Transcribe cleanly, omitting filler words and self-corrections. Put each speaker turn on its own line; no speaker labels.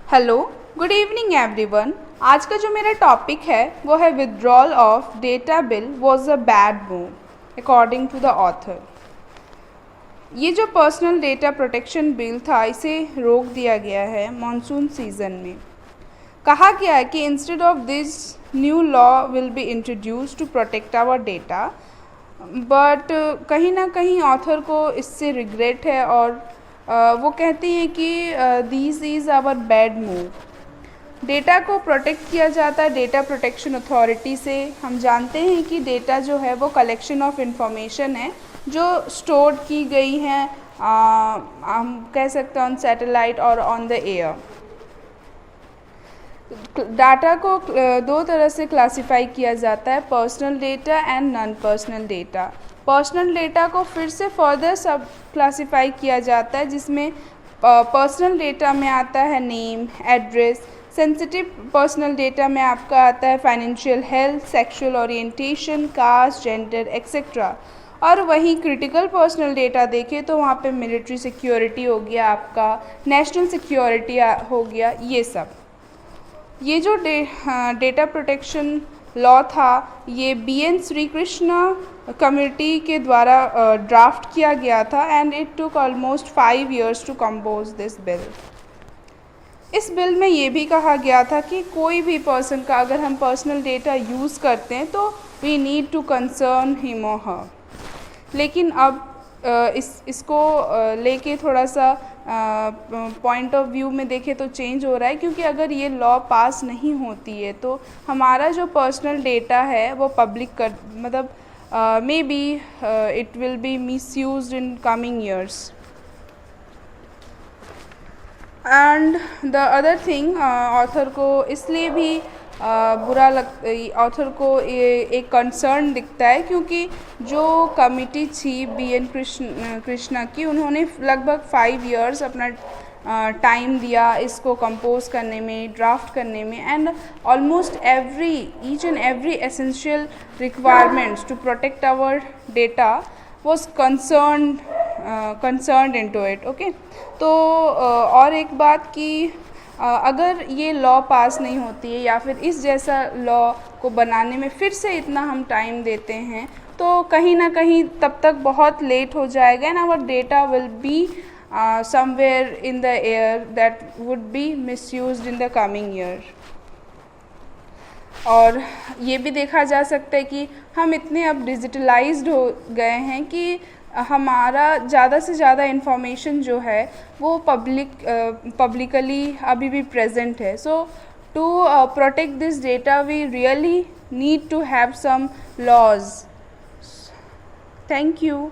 Hello, good evening everyone. आज का जो मेरा टॉपिक है वो है withdrawal of data bill was a bad move according to the author. ये जो पर्सनल डेटा प्रोटेक्शन बिल था इसे रोक दिया गया है मॉनसून सीज़न में। कहा गया है कि instead of this new law will be introduce to protect our data, but कहीं ना कहीं ऑथर को इससे रिग्रेट है और वो कहती हैं कि this is our bad move. Data को प्रोटेक्ट किया जाता है डेटा प्रोटेक्शन अथॉरिटी से। हम जानते हैं कि डेटा जो है वो कलेक्शन ऑफ इंफॉर्मेशन है जो स्टोर की गई हैं, हम कह सकते हैं ऑन सैटेलाइट और ऑन द एयर। डाटा को दो तरह से क्लासिफाई किया जाता है, personal data and non personal data. Personal data को फिर से फर्दर सब क्लासिफाई किया जाता है जिसमें पर्सनल डेटा में आता है name, address. Sensitive personal data में आपका आता है financial health, sexual orientation, caste, gender etcetera. और वहीं क्रिटिकल पर्सनल डेटा देखें तो वहाँ पे मिलिट्री सिक्योरिटी हो गया, आपका नेशनल सिक्योरिटी हो गया, ये सब। ये जो डेटा प्रोटेक्शन लॉ था ये BN श्री कृष्ण कमेटी के द्वारा ड्राफ्ट किया गया था and it took almost 5 years to compose this bill. इस बिल में ये भी कहा गया था कि कोई भी पर्सन का अगर हम पर्सनल डेटा यूज़ करते हैं तो we need to concern him और हर। लेकिन अब इसको लेके थोड़ा सा पॉइंट ऑफ व्यू में देखें तो चेंज हो रहा है, क्योंकि अगर ये लॉ पास नहीं होती है तो हमारा जो पर्सनल डेटा है वो पब्लिक कर मतलब may be it will be misused in coming years. And the other thing, author को इसलिए भी बुरा ऑथर को ये एक कंसर्न दिखता है क्योंकि जो कमिटी थी BN कृष्णा की, उन्होंने लगभग 5 years अपना टाइम दिया इसको कंपोज करने में, ड्राफ्ट करने में, and almost each and every essential requirements to protect our data was concerned into it. Okay, तो और एक बात कि अगर ये लॉ पास नहीं होती है या फिर इस जैसा लॉ को बनाने में फिर से इतना हम टाइम देते हैं तो कहीं ना कहीं तब तक बहुत लेट हो जाएगा and our data will be somewhere in the air that would be misused in the coming year. और ये भी देखा जा सकता है कि हम इतने अब डिजिटलाइज्ड हो गए हैं कि हमारा ज़्यादा से ज़्यादा इन्फॉर्मेशन जो है वो पब्लिकली अभी भी प्रेजेंट है। So to protect this data we really need to have some laws. Thank you.